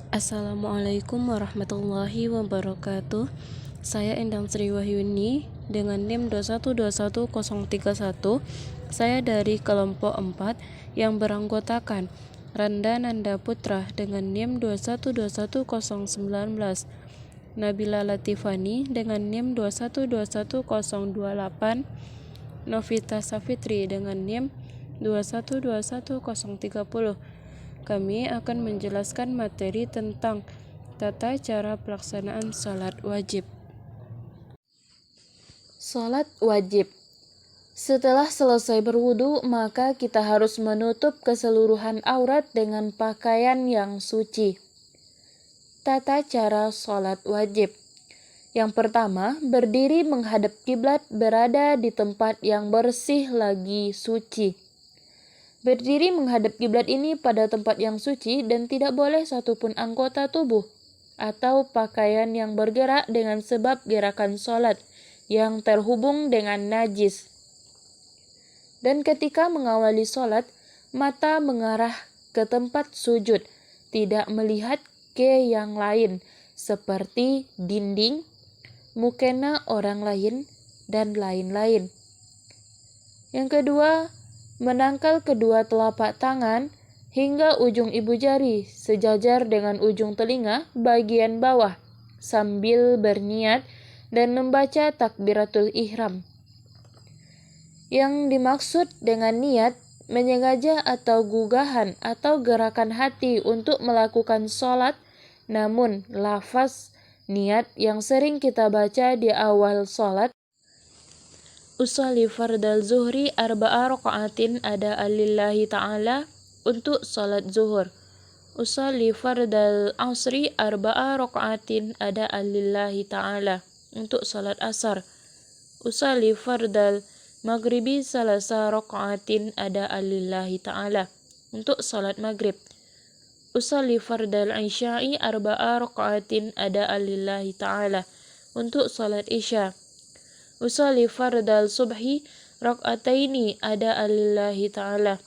Assalamualaikum warahmatullahi wabarakatuh. Saya Endang Sri Wahyuni dengan NIM 2121031. Saya dari kelompok 4 yang beranggotakan Randa Nanda Putra dengan NIM 2121019. Nabila Latifani dengan NIM 2121028. Novita Safitri dengan NIM 2121030. Kami akan menjelaskan materi tentang tata cara pelaksanaan sholat wajib. Sholat wajib. Setelah selesai berwudu, maka kita harus menutup keseluruhan aurat dengan pakaian yang suci. Tata cara sholat wajib. Yang pertama, berdiri menghadap kiblat, berada di tempat yang bersih lagi suci. Berdiri menghadap kiblat ini pada tempat yang suci dan tidak boleh satupun anggota tubuh atau pakaian yang bergerak dengan sebab gerakan sholat yang terhubung dengan najis. Dan ketika mengawali sholat, mata mengarah ke tempat sujud, tidak melihat ke yang lain seperti dinding, mukena orang lain, dan lain-lain. Yang kedua, menangkal kedua telapak tangan hingga ujung ibu jari sejajar dengan ujung telinga bagian bawah sambil berniat dan membaca takbiratul ihram. Yang dimaksud dengan niat, menyengaja atau gugahan atau gerakan hati untuk melakukan sholat, namun lafaz niat yang sering kita baca di awal sholat, usolli fardal zuhri arba'a raka'atin ada alillahi ta'ala, untuk sholat zuhur. Usolli fardal asri arba'a raka'atin ada alillahi ta'ala, untuk sholat asar. Usolli fardal maghribi salasa raka'atin ada alillahi ta'ala, untuk sholat maghrib. Usolli fardal isya'i arba'a raka'atin ada alillahi ta'ala, untuk sholat isya. Usolli fardal subhi rak'ataini ada alillahi ta'ala.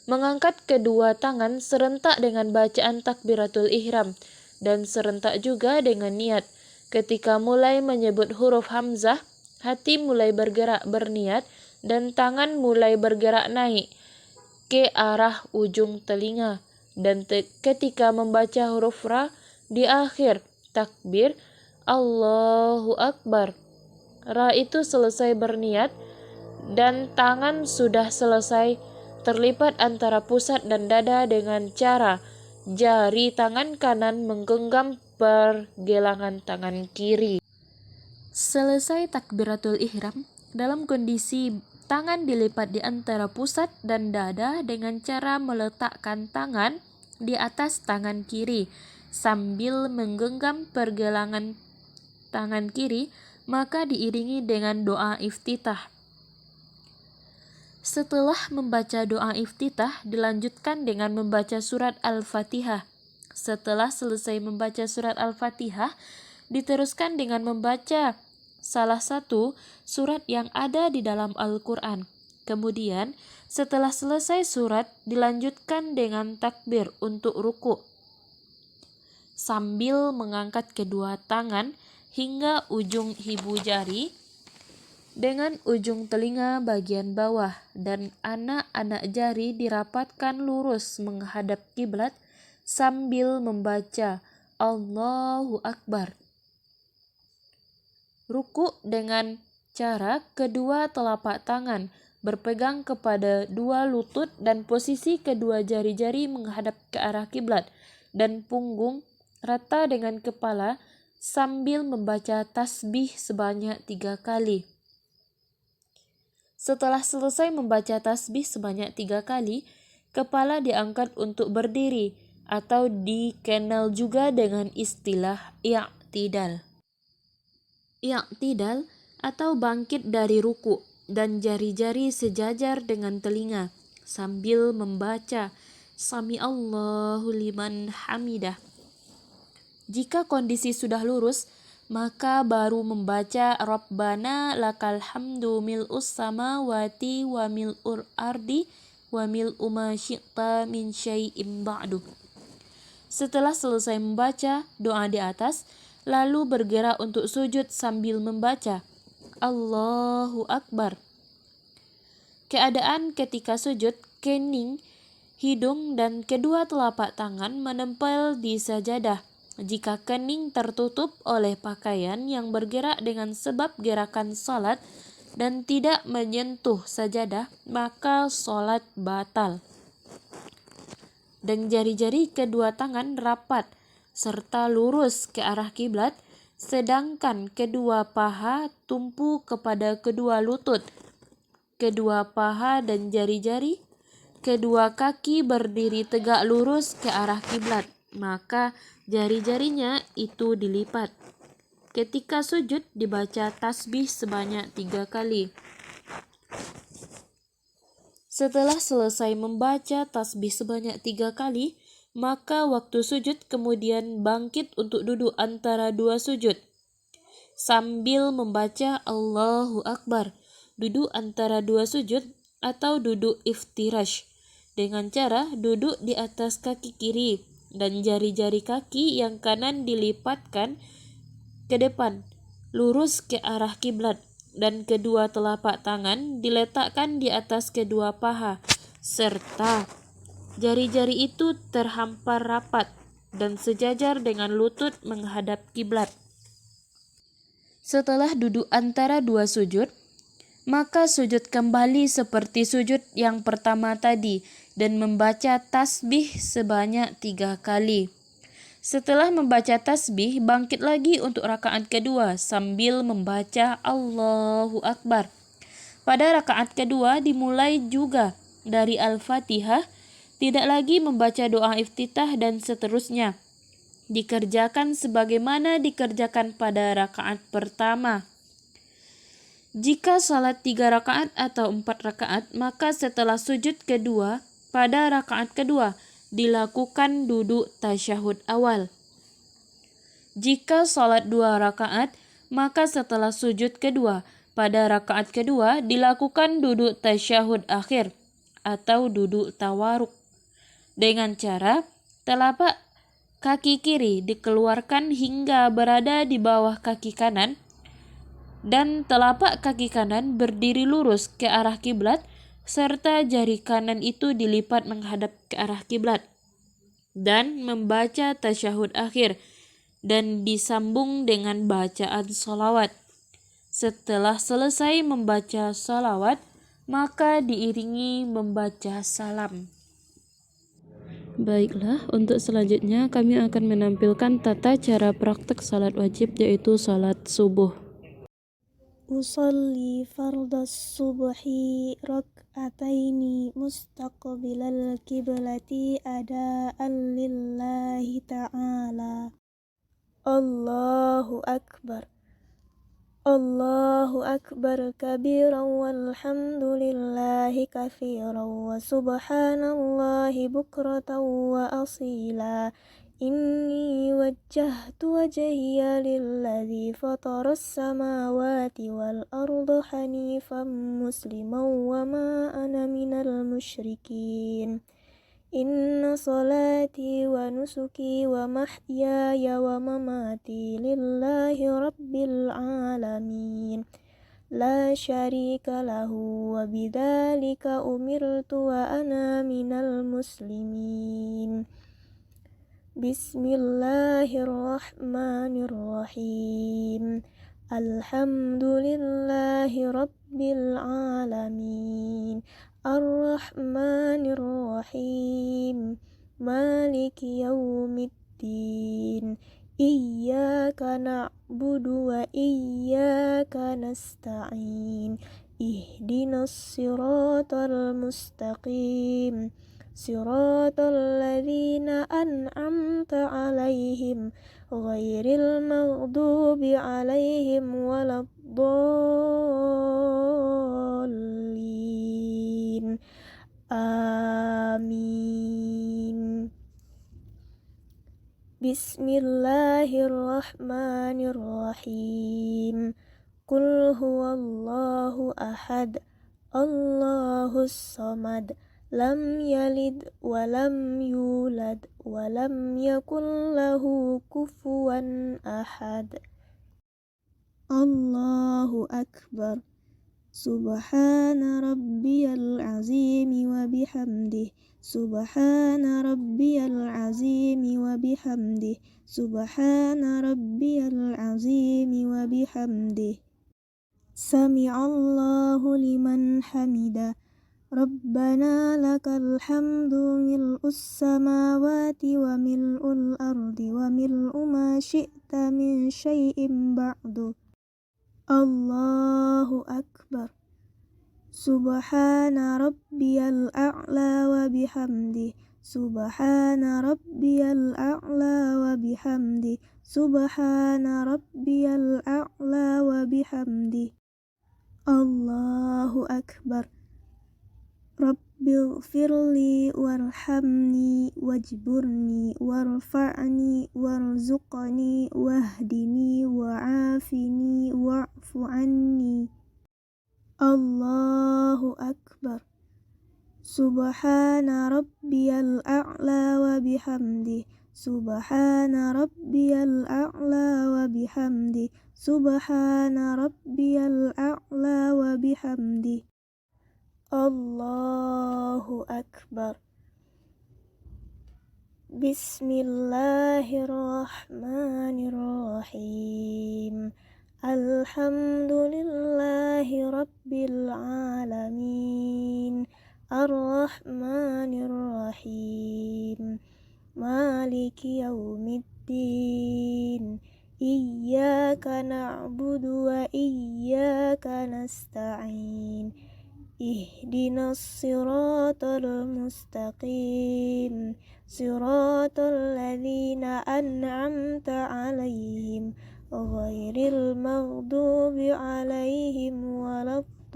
Mengangkat kedua tangan serentak dengan bacaan takbiratul ihram dan serentak juga dengan niat. Ketika mulai menyebut huruf hamzah, hati mulai bergerak berniat dan tangan mulai bergerak naik ke arah ujung telinga. Dan ketika membaca huruf ra di akhir takbir Allahu Akbar, ra itu selesai berniat dan tangan sudah selesai terlipat antara pusat dan dada dengan cara jari tangan kanan menggenggam pergelangan tangan kiri. Selesai takbiratul ihram, dalam kondisi tangan dilipat di antara pusat dan dada dengan cara meletakkan tangan di atas tangan kiri sambil menggenggam pergelangan tangan kiri, maka diiringi dengan doa iftitah. Setelah membaca doa iftitah, dilanjutkan dengan membaca surat Al-Fatihah. Setelah selesai membaca surat Al-Fatihah, diteruskan dengan membaca salah satu surat yang ada di dalam Al-Quran. Kemudian, setelah selesai surat, dilanjutkan dengan takbir untuk ruku, sambil mengangkat kedua tangan hingga ujung ibu jari dengan ujung telinga bagian bawah dan anak-anak jari dirapatkan lurus menghadap kiblat sambil membaca Allahu Akbar. Ruku dengan cara kedua telapak tangan berpegang kepada dua lutut dan posisi kedua jari-jari menghadap ke arah kiblat dan punggung rata dengan kepala sambil membaca tasbih sebanyak 3 kali. Setelah selesai membaca tasbih sebanyak 3 kali, kepala diangkat untuk berdiri atau dikenal juga dengan istilah i'tidal. I'tidal atau bangkit dari ruku dan jari-jari sejajar dengan telinga sambil membaca Sami Allahu liman hamidah. Jika kondisi sudah lurus, maka baru membaca Rabbana lakal hamdu mil'us samawati wa mil'ul ardi wa mil'u ma syi'ta min syai'im ba'du. Setelah selesai membaca doa di atas, lalu bergerak untuk sujud sambil membaca Allahu Akbar. Keadaan ketika sujud, kening, hidung, dan kedua telapak tangan menempel di sajadah. Jika kening tertutup oleh pakaian yang bergerak dengan sebab gerakan salat dan tidak menyentuh sajadah, maka salat batal. Dan jari-jari kedua tangan rapat serta lurus ke arah kiblat, sedangkan kedua paha tumpu kepada kedua lutut. Kedua paha dan jari-jari kedua kaki berdiri tegak lurus ke arah kiblat, maka jari-jarinya itu dilipat. Ketika sujud dibaca tasbih sebanyak 3 kali. Setelah selesai membaca tasbih sebanyak 3 kali, maka waktu sujud kemudian bangkit untuk duduk antara dua sujud. Sambil membaca Allahu Akbar, duduk antara dua sujud atau duduk iftirash, dengan cara duduk di atas kaki kiri dan jari-jari kaki yang kanan dilipatkan ke depan, lurus ke arah kiblat, dan kedua telapak tangan diletakkan di atas kedua paha, serta jari-jari itu terhampar rapat dan sejajar dengan lutut menghadap kiblat. Setelah duduk antara dua sujud, maka sujud kembali seperti sujud yang pertama tadi dan membaca tasbih sebanyak 3 kali. Setelah membaca tasbih, bangkit lagi untuk rakaat kedua sambil membaca Allahu Akbar. Pada rakaat kedua dimulai juga dari Al-Fatihah, tidak lagi membaca doa iftitah dan seterusnya. Dikerjakan sebagaimana dikerjakan pada rakaat pertama. Jika salat 3 rakaat atau 4 rakaat, maka setelah sujud kedua, pada rakaat kedua, dilakukan duduk tasyahud awal. Jika salat 2 rakaat, maka setelah sujud kedua, pada rakaat kedua, dilakukan duduk tasyahud akhir atau duduk tawaruk. Dengan cara, telapak kaki kiri dikeluarkan hingga berada di bawah kaki kanan, dan telapak kaki kanan berdiri lurus ke arah kiblat, serta jari kanan itu dilipat menghadap ke arah kiblat, dan membaca tasyahud akhir, dan disambung dengan bacaan sholawat. Setelah selesai membaca sholawat, maka diiringi membaca salam. Baiklah, untuk selanjutnya kami akan menampilkan tata cara praktek salat wajib, yaitu salat subuh. Usolli fardas subhi rak'ataini mustaqbilal kiblati adaan lillahi ta'ala. Allahu Akbar. Allahu Akbar kabiran walhamdulillahi katsiran wa subhanallahi bukratan wa asila. Inni wajjahtu wajhiya lilladzi fataras samawati wal arda hanifan musliman wa ma ana minal musyrikin. Inna salati wa nusuki wa mahyaya wa mamati lillahi rabbil alamin. La syarika lahu wa bidzalika umirtu wa ana minal muslimin. Bismillahirrahmanirrahim. Alhamdulillahi rabbil alamin. Ar-Rahmanir-Rahim. Maliki yaumiddin. Iyyaka na'budu wa iyyaka nasta'in. Ihdinas siratal mustaqim. Siratal ladzina an'amta 'alaihim ghairil maghdubi 'alaihim waladdallin. Amin. Bismillahirrahmanirrahim. Qul huwallahu ahad, Allahus samad, لم يلد ولم يولد ولم يكن له كفوا أحد. الله أكبر. سبحان ربي العظيم وبحمده. سبحان ربي العظيم وبحمده. سبحان ربي العظيم وبحمده. سمع الله لمن حمده. ربنا لك الحمد ملء السماوات وملء الأرض وملء ما شئت من شيء بعد. الله أكبر. سبحان ربي الأعلى وبحمده. سبحان ربي الأعلى وبحمده. سبحان ربي الأعلى وبحمده. الله أكبر. رب اغفر لي وارحمني واجبرني وارفعني وارزقني واهدني وعافني واعف عني. الله أكبر. سبحان ربي الأعلى وبحمده. سبحان ربي الأعلى وبحمده. سبحان ربي الأعلى وبحمده. الله أكبر. بسم الله الرحمن الرحيم. الحمد لله رب العالمين. الرحمن الرحيم. مالك يوم الدين. إياك نعبد وإياك نستعين. اهدنا الصراط المستقيم. صراط الذين أنعمت عليهم غير المغضوب عليهم ولا الضالين.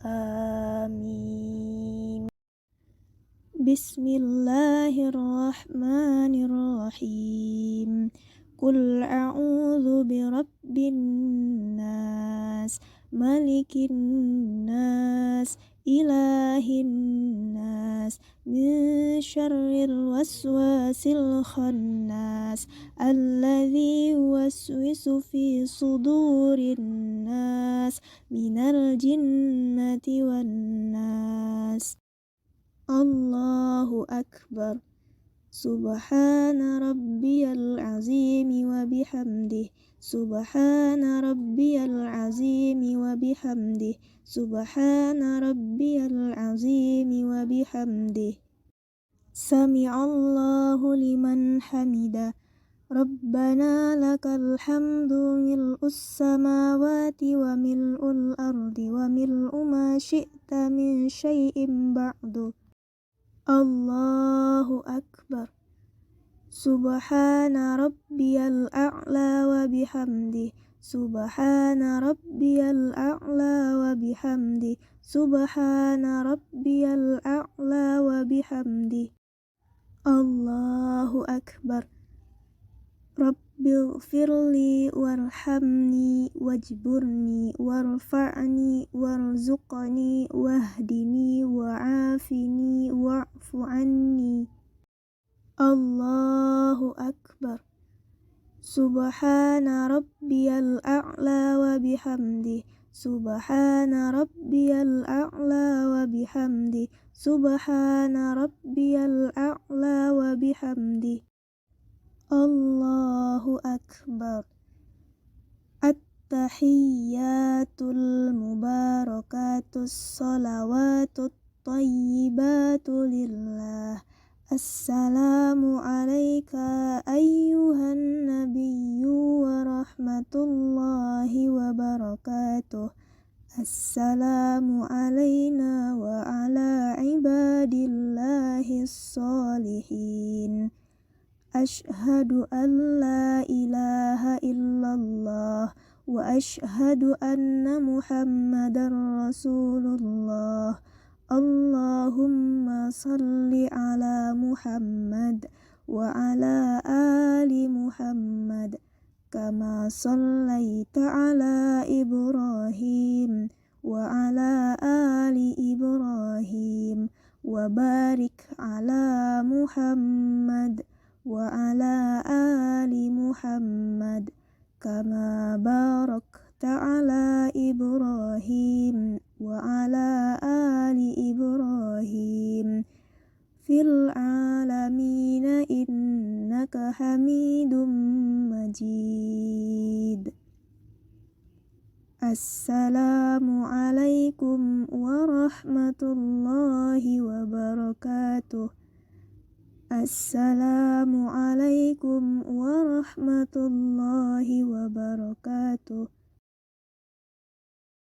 آمين. بسم الله الرحمن الرحيم. قل أعوذ برب الناس ملك الناس إله الناس من شر الوسواس الخناس الذي يوسوس في صدور الناس من الجنة والناس. الله أكبر. سبحان ربي العظيم وبحمده. سبحان ربي العظيم وبحمده. سبحان ربي العظيم وبحمده. سمع الله لمن حمده. ربنا لك الحمد ملء السماوات وملء الأرض وملء ما شئت من شيء بعد. الله أكبر. سبحان ربي الأعلى وبحمده. سبحان ربي الأعلى وبحمده. سبحان ربي الأعلى وبحمده. الله أكبر. رب اغفر لي وارحمني واجبرني وارفعني وارزقني واهدني وعافني واعف عني. الله أكبر. سبحان ربي الأعلى وبحمده. سبحان ربي الأعلى وبحمده. سبحان ربي الأعلى وبحمده. الله أكبر. التحيات المباركات الصلوات الطيبات لله. السلام عليك أيها النبي ورحمة الله وبركاته. السلام علينا وعلى عباد الله الصالحين. أشهد أن لا إله إلا الله وأشهد أن محمدا رسول الله. اللهم صل على محمد وعلى آل محمد كما صليت على إبراهيم وعلى آل إبراهيم وبارك على محمد وعلى آل محمد كما باركت على إبراهيم وعلى آل إبراهيم في العالمين إنك حميد مجيد. السلام عليكم ورحمة الله وبركاته. السلام عليكم ورحمة الله وبركاته.